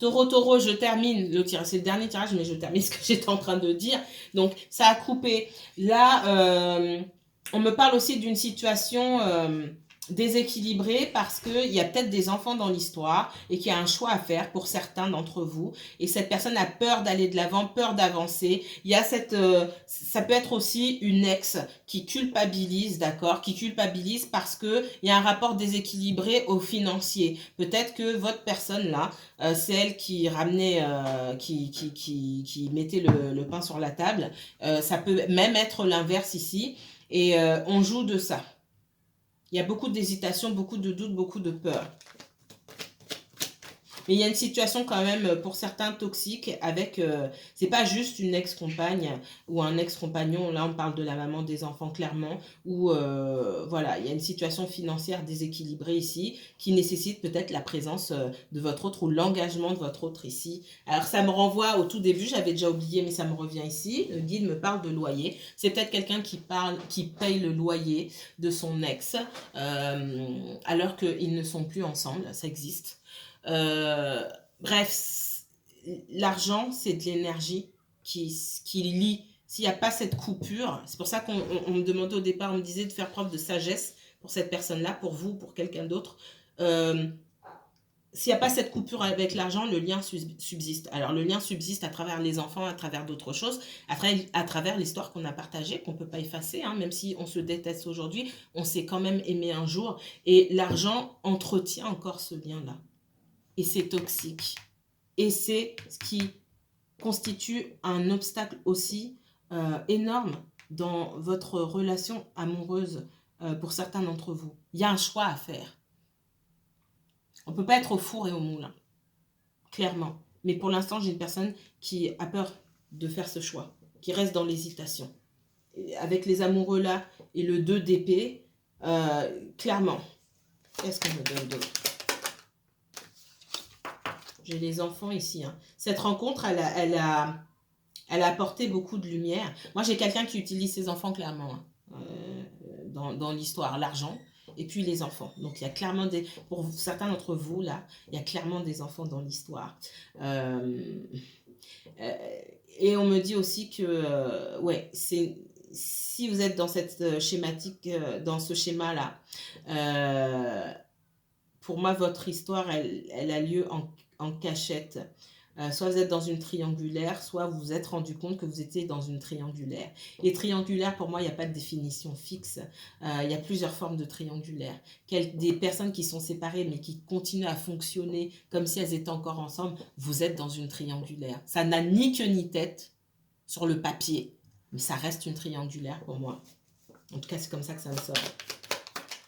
Taureau, je termine le tirage. C'est le dernier tirage, mais je termine ce que j'étais en train de dire. Donc, ça a coupé. Là, on me parle aussi d'une situation déséquilibrée parce qu'il y a peut-être des enfants dans l'histoire et qu'il y a un choix à faire pour certains d'entre vous. Et cette personne a peur d'aller de l'avant, peur d'avancer. Il y a ça peut être aussi une ex qui culpabilise, d'accord, qui culpabilise parce qu'il y a un rapport déséquilibré au financier. Peut-être que votre personne là, c'est elle qui ramenait, qui mettait le pain sur la table. Ça peut même être l'inverse ici. Et on joue de ça. Il y a beaucoup d'hésitation, beaucoup de doutes, beaucoup de peur. Mais il y a une situation quand même pour certains toxiques avec, c'est pas juste une ex-compagne ou un ex-compagnon, là on parle de la maman des enfants clairement, ou voilà, il y a une situation financière déséquilibrée ici qui nécessite peut-être la présence de votre autre ou l'engagement de votre autre ici. Alors ça me renvoie au tout début, j'avais déjà oublié mais ça me revient ici, le guide me parle de loyer, c'est peut-être quelqu'un qui paye le loyer de son ex alors qu'ils ne sont plus ensemble, ça existe. Euh, bref, l'argent, c'est de l'énergie qui lie. S'il n'y a pas cette coupure, c'est pour ça qu'on me demandait au départ, on me disait de faire preuve de sagesse pour cette personne-là, pour vous, pour quelqu'un d'autre. S'il n'y a pas cette coupure avec l'argent, le lien subsiste. Alors le lien subsiste à travers les enfants, à travers d'autres choses, à travers l'histoire qu'on a partagée, qu'on ne peut pas effacer, hein, même si on se déteste aujourd'hui, on s'est quand même aimé un jour. Et l'argent entretient encore ce lien-là. Et c'est toxique. Et c'est ce qui constitue un obstacle aussi énorme dans votre relation amoureuse pour certains d'entre vous. Il y a un choix à faire. On ne peut pas être au four et au moulin, clairement. Mais pour l'instant, j'ai une personne qui a peur de faire ce choix, qui reste dans l'hésitation. Avec les amoureux là et le 2 d'épée, clairement, qu'est-ce qu'on me donne d'autre? J'ai les enfants ici. Hein. Cette rencontre, elle a apporté beaucoup de lumière. Moi, j'ai quelqu'un qui utilise ses enfants clairement hein, dans l'histoire, l'argent et puis les enfants. Donc, il y a clairement pour certains d'entre vous, là, il y a clairement des enfants dans l'histoire. Et on me dit aussi que, ouais, si vous êtes dans cette schématique, dans ce schéma-là, pour moi, votre histoire, elle a lieu en cachette. Soit vous êtes dans une triangulaire, soit vous vous êtes rendu compte que vous étiez dans une triangulaire. Les triangulaires, pour moi, il n'y a pas de définition fixe. Il y a plusieurs formes de triangulaires. Des personnes qui sont séparées, mais qui continuent à fonctionner comme si elles étaient encore ensemble, vous êtes dans une triangulaire. Ça n'a ni queue ni tête sur le papier, mais ça reste une triangulaire pour moi. En tout cas, c'est comme ça que ça me sort.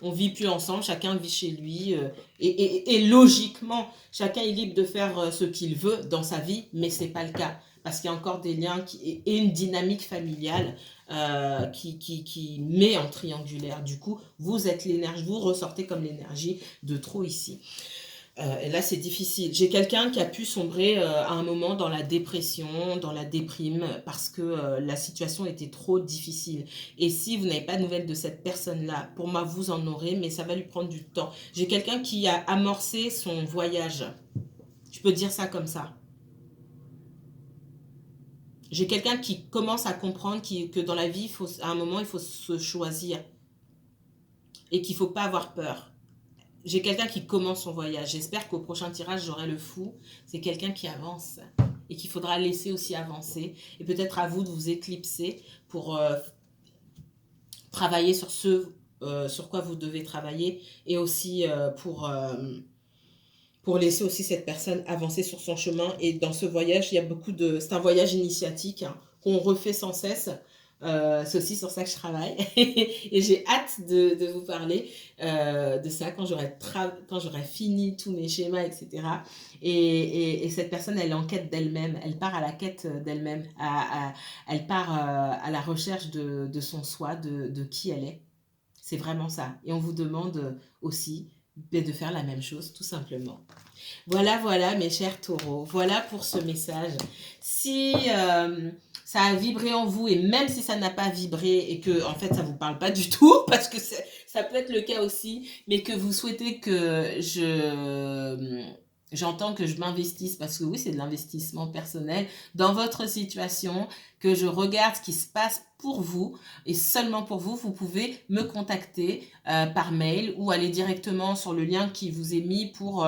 On vit plus ensemble, chacun vit chez lui. Et logiquement, chacun est libre de faire ce qu'il veut dans sa vie, mais ce n'est pas le cas. Parce qu'il y a encore des liens et une dynamique familiale qui met en triangulaire. Du coup, vous êtes l'énergie, vous ressortez comme l'énergie de trop ici. Et là, c'est difficile. J'ai quelqu'un qui a pu sombrer à un moment dans la dépression, dans la déprime, parce que la situation était trop difficile. Et si vous n'avez pas de nouvelles de cette personne-là, pour moi, vous en aurez, mais ça va lui prendre du temps. J'ai quelqu'un qui a amorcé son voyage. Je peux dire ça comme ça. J'ai quelqu'un qui commence à comprendre que dans la vie, à un moment, il faut se choisir. Et qu'il ne faut pas avoir peur. J'ai quelqu'un qui commence son voyage. J'espère qu'au prochain tirage, j'aurai le fou. C'est quelqu'un qui avance et qu'il faudra laisser aussi avancer. Et peut-être à vous de vous éclipser pour travailler sur sur quoi vous devez travailler et aussi pour laisser aussi cette personne avancer sur son chemin. Et dans ce voyage, il y a beaucoup de... C'est un voyage initiatique hein, qu'on refait sans cesse. C'est aussi sur ça que je travaille et j'ai hâte de vous parler de ça quand j'aurai fini tous mes schémas, etc. Et cette personne, elle est en quête d'elle-même, elle part à la quête d'elle-même, elle part à la recherche de son soi, de qui elle est. C'est vraiment ça. Et on vous demande aussi de faire la même chose, tout simplement. Voilà, mes chers taureaux. Voilà pour ce message. Si ça a vibré en vous, et même si ça n'a pas vibré, et que, en fait, ça vous parle pas du tout, parce que ça peut être le cas aussi, mais que vous souhaitez que j'entends que je m'investisse, parce que oui, c'est de l'investissement personnel, dans votre situation, que je regarde ce qui se passe pour vous, et seulement pour vous, vous pouvez me contacter par mail ou aller directement sur le lien qui vous est mis pour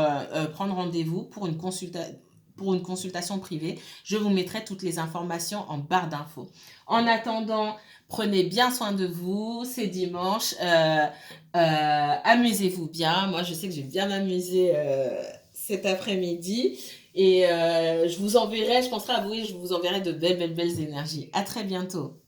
prendre rendez-vous pour une consultation privée. Je vous mettrai toutes les informations en barre d'infos. En attendant, prenez bien soin de vous, c'est dimanche, amusez-vous bien. Moi, je sais que j'ai bien amusé cet après-midi. Et je vous enverrai, je penserai à vous et je vous enverrai de belles, belles, belles énergies. À très bientôt.